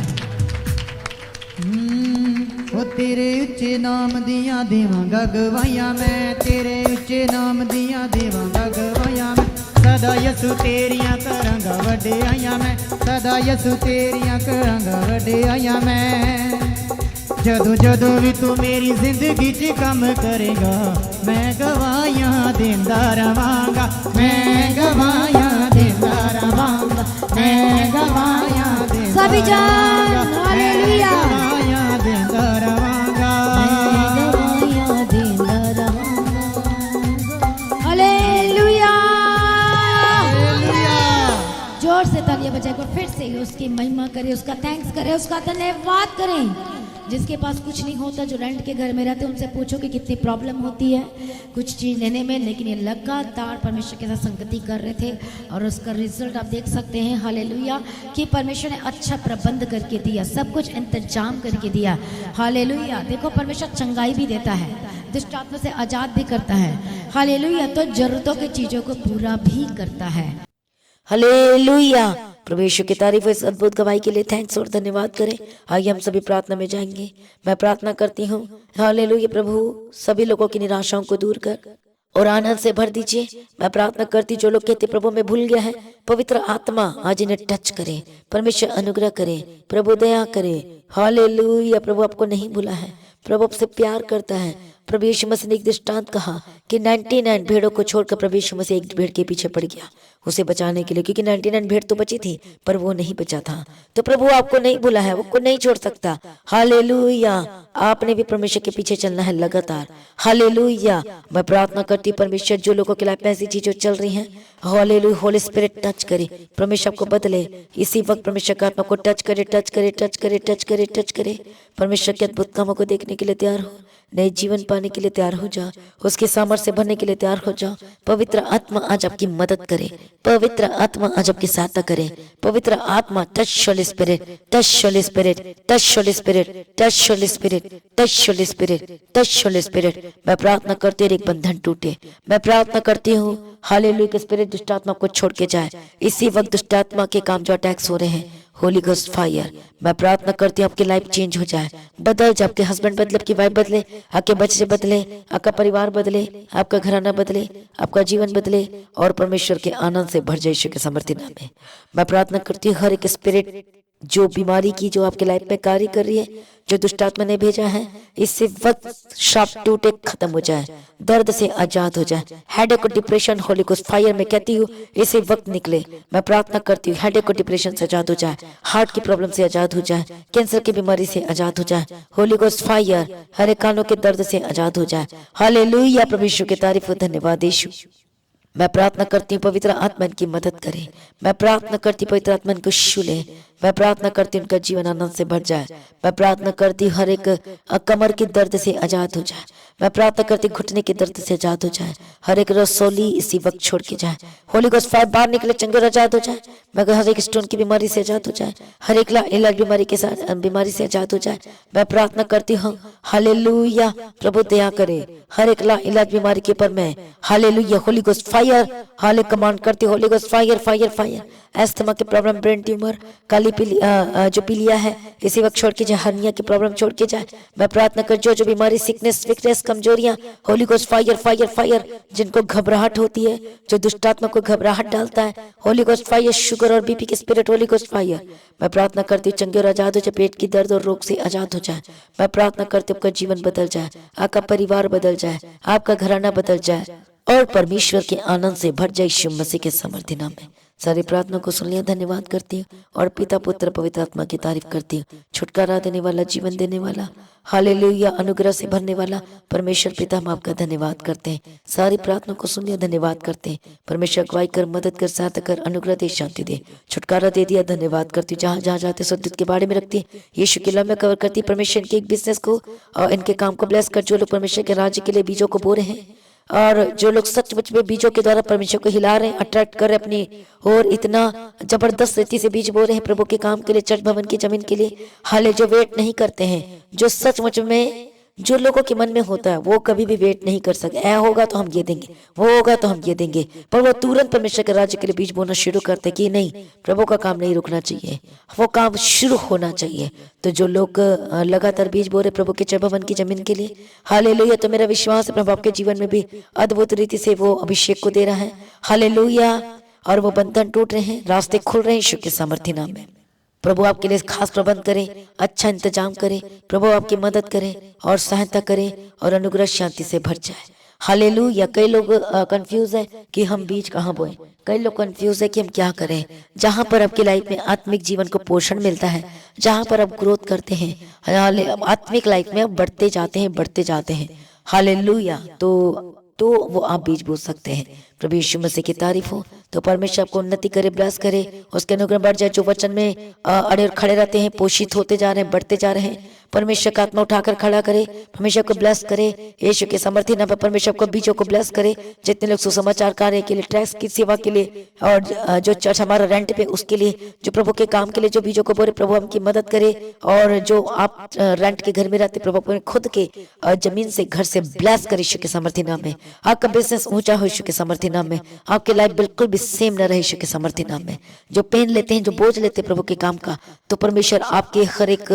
ओ तेरे उच्चे नाम दिया देवांगा गवाहियां मैं, तेरे उच्चे नाम दिया देवांगा गवाहियां मैं। सदा यसु तेरियां करांगा वड्डियां मैं, सदा यसु तेरियां करांगा वड्डियां मैं। जदों जदों भी तू मेरी जिंदगी च कम करेगा, मैं गवाहियां देंदा रवांगा, मैं गवाहियां देंदा रवांगा, मैं गवाहियां देंदा सभी जान हालेलुया, देंदा रवांगा, गवाहियां देंदा रवांगा। हालेलुया, जोर से तालियां बजाकर फिर से उसकी महिमा करें, उसका थैंक्स करें, उसका धन्यवाद करें। जिसके पास कुछ नहीं होता, जो रेंट के घर में रहते हैं, उनसे पूछो कि कितनी प्रॉब्लम होती है कुछ चीज़ लेने में, लेकिन ये लगातार परमेश्वर के साथ संगति कर रहे थे और उसका रिजल्ट आप देख सकते हैं। हालेलुया, कि परमेश्वर ने अच्छा प्रबंध करके दिया, सब कुछ इंतजाम करके दिया। हालेलुया, देखो परमेश्वर चंगाई भी देता है, दुष्ट आत्मा से आजाद भी करता है। हालेलुया, तो जरूरतों की चीजों को पूरा भी करता है। हालेलुया, प्रभु यीशु की तारीफ इस अद्भुत गवाही के लिए थैंक्स और धन्यवाद करें। आइए हम सभी प्रार्थना में जाएंगे। मैं प्रार्थना करती हूँ, हालेलुया, प्रभु सभी लोगों की निराशाओं को दूर कर और आनंद से भर दीजिए। मैं प्रार्थना करती, जो लोग कहते प्रभु में भूल गया है, पवित्र आत्मा आज इन्हें टच करे, परमेश्वर अनुग्रह करे, प्रभु दया करे। हालेलुया, प्रभु आपको नहीं भूला है, प्रभु आपसे प्यार करता है। प्रभु यीशु मसीह ने एक दृष्टांत कहा कि 99 भेड़ों को छोड़कर प्रभु यीशु मसीह एक भेड़ के पीछे पड़ गया उसे बचाने के लिए, क्योंकि 99 भेड़ तो बची थी पर वो नहीं बचा था। तो प्रभु आपको नहीं भूला है, वो को नहीं छोड़ सकता। हालेलुया, आपने भी परमेश्वर के पीछे चलना है लगातार। हालेलुया, मैं प्रार्थना करती परमेश्वर, जो लोगों के लाइफ में ऐसी चीजें चल रही हैं, हालेलुया, होली स्पिरिट टच करे, परमेश्वर आपको बदले इसी वक्त, परमेश्वर का आत्मा को टच करे, टच करे, टच करे, टच करे, टच करे। परमेश्वर के अद्भुत कामों को देखने के लिए तैयार हो, नए जीवन पाने के लिए तैयार हो जा, उसके सामर्थ्य से भरने के लिए तैयार हो जा। पवित्र आत्मा आज आपकी मदद करे, पवित्र आत्मा आज आपकी सहायता करे। पवित्र आत्मा touch Holi spirit, touch Holi spirit, touch Holi spirit, touch Holi spirit, touch Holi spirit, touch Holi spirit. मैं प्रार्थना करती हूँ एक बंधन टूटे। मैं प्रार्थना करती हूँ हालेलुया के स्पिरिट दुष्ट आत्मा को छोड़ के जाए। इसी वक्त दुष्ट आत्मा के काम जो अटैक्स हो रहे हैं, होली गोस्ट फायर, मैं प्रार्थना करती हूँ आपकी लाइफ चेंज हो जाए, बदल जाए। आपके हस्बैंड बदले, आपकी वाइफ बदले, आपके बच्चे बदले, आपका परिवार बदले, आपका घराना बदले, आपका जीवन बदले और परमेश्वर के आनंद से भर जाए यीशु के समर्थी नाम में। मैं प्रार्थना करती हूँ हर एक स्पिरिट जो बीमारी की जो आपके लाइफ में कार्य कर रही है, जो दुष्ट आत्मा ने भेजा है, इससे वक्त शाप टूटे खत्म हो जाए, दर्द से आजाद हो जाए। हेडेक और डिप्रेशन होली गोस्ट फायर में कहती हूँ इसे वक्त निकले। मैं प्रार्थना करती हूँ हेडेक और डिप्रेशन से आजाद हो जाए, हार्ट की प्रॉब्लम से आजाद हो जाए, कैंसर की बीमारी से आजाद हो जाए। होली गोस्ट फायर हर एक कानों के दर्द से आजाद हो जाए। हालेलुया, प्रभु यीशु की तारीफ हो, धन्यवाद यीशु। मैं प्रार्थना करती हूँ पवित्र आत्मा इनकी मदद करे। मैं प्रार्थना करती हूँ पवित्र आत्मा इनको छू ले। मैं प्रार्थना करती हूँ उनका जीवन आनंद से भर जाए। मैं प्रार्थना करती हूँ हर एक कमर के दर्द से आजाद हो जाए। मैं प्रार्थना करती हूँ घुटने के दर्द से आजाद हो जाए। हर एक रसोली इसी वक्त छोड़ के जाए। होली गोस्ट फायर बाहर निकले, चंगे आजाद हो जाए। मगर हर एक स्टोन की बीमारी से आजाद हो जाए, हर एक इलाज बीमारी से आजाद हो जाए। मैं प्रार्थना करती हूँ हालेलुया, प्रभु दया करे हर एक इलाज बीमारी के ऊपर मैं हालेलुया होली गोस्ट फायर हाले कमांड करती हूँ। Holi ghost fire fire fire. Asthma की प्रॉब्लम, ब्रेन ट्यूमर, काली जो पीलिया है इसी वक्त छोड़ के जाए। हर्निया की प्रॉब्लम छोड़ के जाए। मैं प्रार्थना कर जो बीमारी, सिकनेस, वीकनेस, कमजोरियां, Holi ghost fire fire fire. जिनको घबराहट होती है, जो दुष्ट आत्मा को घबराहट डालता है, होली गोस्ट फायर। शुगर और बीपी के स्पिरिट, होली गोस्ट फायर। मैं प्रार्थना करती हूँ चंगे और आजाद हो जाए, पेट की दर्द और रोग से आजाद हो जाए। मैं प्रार्थना करती हूँ आपका जीवन बदल जाए, आपका परिवार बदल जाए, आपका घराना बदल जाए और परमेश्वर के आनंद से भर जाए यीशु मसीह के समर्थी नाम में। सारी प्रार्थना को सुन लिया, धन्यवाद करती हूँ और पिता पुत्र पवित्र आत्मा की तारीफ करती हूँ। छुटकारा देने वाला, जीवन देने वाला, हालेलुया, अनुग्रह से भरने वाला परमेश्वर पिता, हम आपका धन्यवाद करते हैं। सारी प्रार्थना को सुन लिया, धन्यवाद करते हैं। परमेश्वर अगुवाई कर, मदद कर, सहायता कर, अनुग्रह दे, शांति दे, छुटकारा दे दिया, धन्यवाद करती हूँ। जहाँ जहाँ जाते सद्दूत के बारे में रखती है, यीशु के नाम में कवर करती है। परमेश्वर इनके एक बिजनेस को और इनके काम को ब्लेस कर। जो लोग परमेश्वर के राज्य के लिए बीजों को बो रहे हैं और जो लोग सचमुच में बीजों के द्वारा परमेश्वर को हिला रहे हैं, अट्रैक्ट कर रहे हैं अपनी और इतना जबरदस्त रीति से बीज बो रहे हैं प्रभु के काम के लिए, चर्च भवन की जमीन के लिए, हाले जो वेट नहीं करते हैं, जो सचमुच में जो लोगों के मन में होता है वो कभी भी वेट नहीं कर सकते। ऐ होगा तो हम ये देंगे, वो होगा तो हम ये देंगे, पर वो तुरंत परमेश्वर के राज्य के लिए बीज बोना शुरू करते कि नहीं, प्रभु का काम नहीं रुकना चाहिए, वो काम शुरू होना चाहिए। तो जो लोग लगातार बीज बो रहे प्रभु के चर्च भवन की जमीन के लिए, हालेलुया, तो मेरा विश्वास है प्रभु आपके जीवन में भी अद्भुत रीति से वो अभिषेक को दे रहा है। हालेलुया, और वो बंधन टूट रहे हैं, रास्ते खुल रहे हैं यीशु के सामर्थ्य नाम में। प्रभु आपके लिए खास प्रबंध करे, अच्छा इंतजाम करे, प्रभु आपकी मदद करे और सहायता करे और अनुग्रह शांति से भर जाए। हालेलुया। कई लोग कंफ्यूज है कि हम बीज कहाँ बोए, कई लोग कंफ्यूज है कि हम क्या करें। जहाँ पर आपकी लाइफ में आत्मिक जीवन को पोषण मिलता है, जहाँ पर आप ग्रोथ करते हैं, आत्मिक लाइफ में आप बढ़ते जाते हैं। हालेलुया, तो वो आप बीज बो सकते हैं। प्रभु यीशु मसीह की तारीफ हो। तो परमेश्वर आपको उन्नति करे, ब्लेस करे, उसके अनुग्रह बढ़ जाए। जो वचन में अड़े और खड़े रहते हैं, पोषित होते जा रहे हैं, बढ़ते जा रहे हैं, परमेश्वर का आत्मा उठाकर खड़ा करे, परमेश्वर को ब्लेस करे, यीशु के समर्थी नाम में परमेश्वर को बीजों को ब्लेस करे। जितने लोग सुसमाचार कार्य के लिए, टैक्स की सेवा के लिए और जो चर्च हमारा रेंट पे उसके लिए, जो प्रभु के काम के लिए जो बीजों को बोले, प्रभु हमकी मदद करे। और जो आप रेंट के घर में रहते, प्रभु अपने खुद के जमीन से घर से ब्लेस करे यीशु के समर्थी नाम में। आपका बिजनेस ऊंचा हो यीशु के समर्थी नाम में। आपकी लाइफ बिल्कुल भी सेम न रहे यीशु के समर्थी नाम में। जो पेन लेते हैं, जो बोझ लेते हैं प्रभु के काम का, तो परमेश्वर आपके हर एक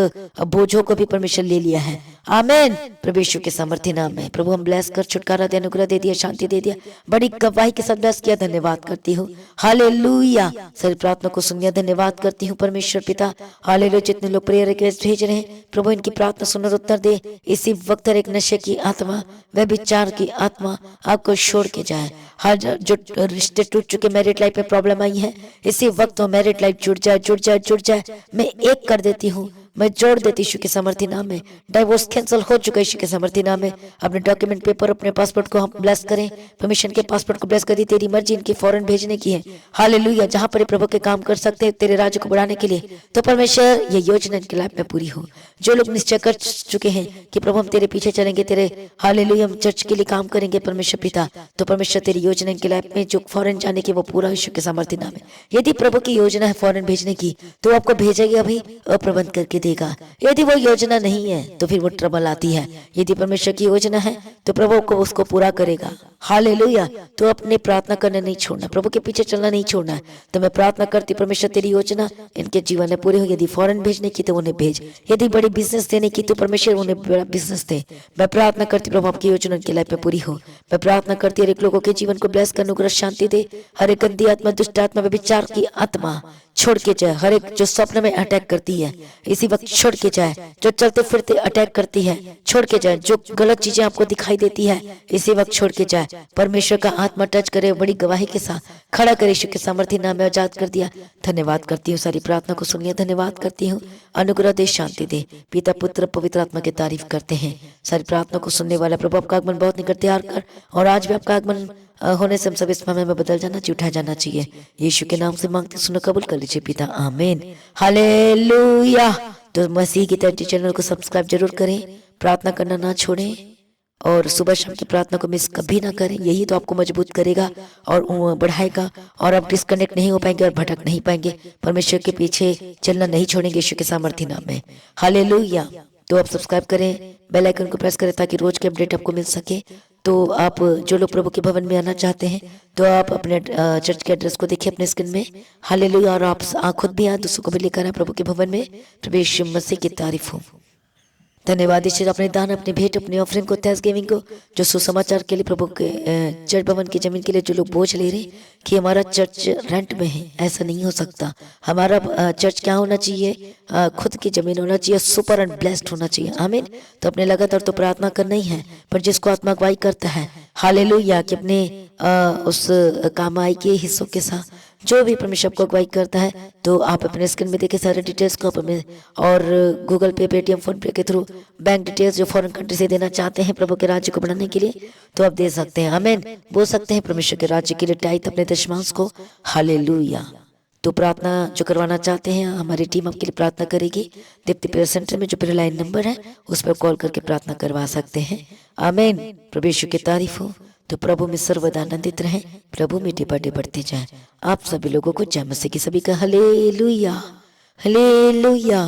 बोझों को भी परमेश्वर ले लिया है। आमीन। प्रभु यीशु के समर्थी नाम में प्रभु हम ब्लेस कर छुटकारा दे, अनुग्रह दे दिया, शांति दे दिया, बड़ी गवाही के साथ ब्लेस किया। धन्यवाद करती हूँ। हालेलुया। सारी प्रार्थना को सुनिए। धन्यवाद करती हूँ परमेश्वर पिता। हालेलुया। जितने लोग प्रेयर रिक्वेस्ट भेज रहे हैं, प्रभु इनकी प्रार्थना सुनकर उत्तर दे। इसी वक्त हर एक नशे की आत्मा, व्यभिचार की आत्मा आपको छोड़ के जाए। हर जो रिश्ते टूट चुके, मैरिड लाइफ में प्रॉब्लम आई है, इसी वक्त वो मैरिड लाइफ जुड़ जाए, जुड़ जाए, जुड़ जाए। मैं एक कर देती हूँ, मैं जोड़ देती यीशु के समर्थी नाम में। डाइवोर्स कैंसिल हो चुका है यीशु के समर्थी नाम में। अपने डॉक्यूमेंट पेपर, अपने पासपोर्ट को हम ब्लेस करें। परमिशन के पासपोर्ट को ब्लेस कर दी। तेरी मर्जी इनकी फॉरेन भेजने की है। हालेलुया। जहां पर प्रभु के काम कर सकते हैं तेरे राज्य को बढ़ाने के लिए, तो परमेश्वर ये योजना इनकी लाइफ में पूरी हो। जो लोग निश्चय कर चुके हैं कि प्रभु हम तेरे पीछे चलेंगे, तेरे हालेलुया हम चर्च के लिए काम करेंगे परमेश्वर पिता, तो परमेश्वर तेरी योजना इनकी लाइफ में जो फॉरेन जाने की वो पूरा यीशु के समर्थी नाम है। यदि प्रभु की योजना है फॉरेन भेजने की, तो आपको भेजेगा, अभी प्रबंध करके देगा। यदि वो योजना नहीं है तो फिर वो ट्रबल आती है। यदि परमेश्वर की योजना है तो प्रभु को उसको पूरा करेगा। हालेलुया। तो अपने प्रार्थना करना नहीं छोड़ना, प्रभु के पीछे चलना नहीं छोड़ना है। तो मैं प्रार्थना करती परमेश्वर तेरी योजना इनके जीवन में पूरी हो। यदि फॉरेन भेजने की तो उन्हें भेज, यदि बड़ी बिजनेस देने की तो परमेश्वर उन्हें बड़ा बिजनेस दे। मैं प्रार्थना करती प्रभु आपकी योजना उनकी लाइफ में पूरी हो। मैं प्रार्थना करती हर एक लोगों के जीवन को ब्लेस कर, अनुग्रह, शांति दे। हर एक गंदी आत्मा, दुष्ट आत्मा, व्यभिचार की आत्मा छोड़ के जाए। हर एक जो स्वप्न में अटैक करती है इसी वक्त छोड़ के जाए। जो चलते फिरते अटैक करती है छोड़ के जाए। जो गलत चीजें आपको दिखाई देती है इसी वक्त छोड़ के जाए। परमेश्वर का आत्मा टच करे, बड़ी गवाही के साथ खड़ा करे, यीशु के सामर्थ्य नाम में आजाद कर दिया। धन्यवाद करती हूँ। सारी प्रार्थना को सुनिए। धन्यवाद करती हूँ। अनुग्रह दे, शांति दे। पिता, पुत्र, पवित्र आत्मा की तारीफ करते हैं। सारी प्रार्थना को सुनने वाला प्रभु आपका आगमन बहुत निकट तैयार कर, और आज भी आपका आगमन होने से हम सब इस समय में बदल जाना चाहिए, उठाया जाना चाहिए। यीशु के नाम से मांगते सुनो, कबूल कर लीजिए पिता। आमीन। हालेलुया। तो मसीह की तरह चैनल को सब्सक्राइब जरूर करें, प्रार्थना करना ना छोड़ें, और सुबह शाम की प्रार्थना को मिस कभी ना करें। यही तो आपको मजबूत करेगा और बढ़ाएगा, और आप डिस्कनेक्ट नहीं हो पाएंगे और भटक नहीं पाएंगे। परमेश्वर के पीछे चलना नहीं छोड़ेंगे यीशु के सामर्थ्य नाम में। हालेलुया। तो आप सब्सक्राइब करें, बेल आइकन को प्रेस करें ताकि रोज के अपडेट आपको मिल सके। तो आप जो लोग प्रभु के भवन में आना चाहते हैं तो आप अपने चर्च के एड्रेस को देखिए अपने स्क्रीन में। हालेलुया। और आप खुद भी आए, दूसरों को भी लेकर आए प्रभु के भवन में। प्रभु यीशु मसीह की तारीफ हो। धन्यवाद ईश्वर। अपने दान, अपने भेंट, अपने ऑफरिंग को, थैंक्सगिविंग को, जो सुसमाचार के लिए प्रभु के चर्च भवन की जमीन के लिए जो लोग बोझ ले रहे कि हमारा चर्च रेंट में है, ऐसा नहीं हो सकता। हमारा चर्च क्या होना चाहिए? खुद की जमीन होना चाहिए, सुपर एंड ब्लेस्ड होना चाहिए। आमीन। तो अपने लगातार तो प्रार्थना करना ही है, पर जिसको आत्मा अगुवाई करता है, हालेलुया, कि अपने उस कमाई के हिस्सों के साथ जो भी परमेश्वर को अगुवाई करता है, तो आप अपने स्क्रीन में देखिए सारे डिटेल्स को अपने, और गूगल पे, पेटीएम, फोन पे के थ्रू बैंक डिटेल्स जो फॉरेन कंट्री से देना चाहते हैं प्रभु के राज्य को बढ़ाने के लिए, तो आप दे सकते हैं। आमीन। बोल सकते हैं परमेश्वर के राज्य के लिए टाइट अपने दशमांश को। हालेलुया। तो प्रार्थना जो करवाना चाहते हैं, हमारी टीम आपके लिए प्रार्थना करेगी। दीप्ति प्रेयर सेंटर में जो प्रेयर लाइन नंबर है उस पर कॉल करके प्रार्थना करवा सकते हैं। आमीन। प्रभु यीशु की तारीफ हो। तो प्रभु में सर्वदा आनंदित रहें, प्रभु में डिबटे बढ़ते जाएं। आप सभी लोगों को जय मसीह की सभी का हालेलुया, हालेलुया,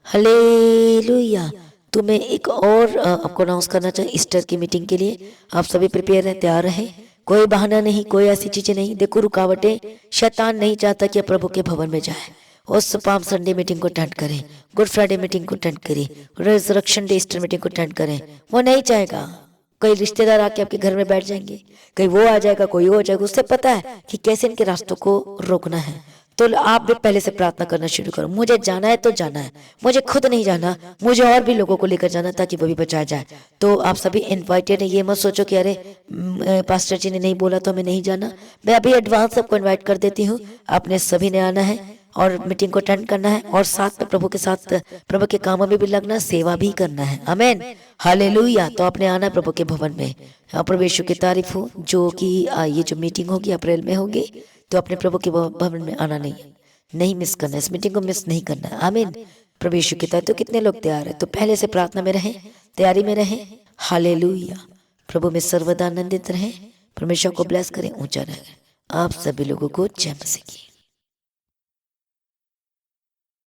हालेलुया। तो मैं एक और आपको अनाउंस करना चाहिए ईस्टर की मीटिंग के लिए। आप सभी प्रिपेयर हैं, तैयार रहें। कोई बहाना नहीं, कोई ऐसी चीजें नहीं। देखो रुकावटें, शैतान नहीं चाहता कि प्रभु के भवन में जाए। उस पाम संडे मीटिंग को अटेंड करें, गुड फ्राइडे मीटिंग को अटेंड करें, रिजरेक्शन डे ईस्टर मीटिंग को अटेंड करें। वो नहीं चाहेगा। कई रिश्तेदार आके आपके घर में बैठ जाएंगे, कहीं वो आ जाएगा, कोई वो आ जाएगा। उससे पता है कि कैसे इनके रास्तों को रोकना है। तो आप भी पहले से प्रार्थना करना शुरू करो। मुझे जाना है तो जाना है, मुझे खुद नहीं जाना, मुझे और भी लोगों को लेकर जाना ताकि वो भी बचाया जाए। तो आप सभी इनवाइटेड हैं। ये मत सोचो कि अरे पास्टर जी ने नहीं बोला तो हमें नहीं जाना। मैं अभी एडवांस सबको इन्वाइट कर देती हूँ। आपने सभी ने आना है और मीटिंग को अटेंड करना है, और साथ में प्रभु के साथ प्रभु के कामों में भी लगना, सेवा भी करना है। आमीन। हालेलुया। तो आपने आना है प्रभु के भवन में। प्रभु यीशु की तारीफ हो। जो कि ये जो मीटिंग होगी अप्रैल में होगी, तो अपने प्रभु के भवन में आना नहीं मिस करना है। इस मीटिंग को मिस नहीं करना है। आमीन। प्रभु यीशु कहता है तो कितने लोग तैयार हैं? तो पहले से प्रार्थना में रहें, तैयारी में रहें। हालेलुया। प्रभु में सर्वदा आनंदित रहें। परमेश्वर को ब्लेस करें, ऊंचा रहें। आप सभी लोगों को जय मसीह की।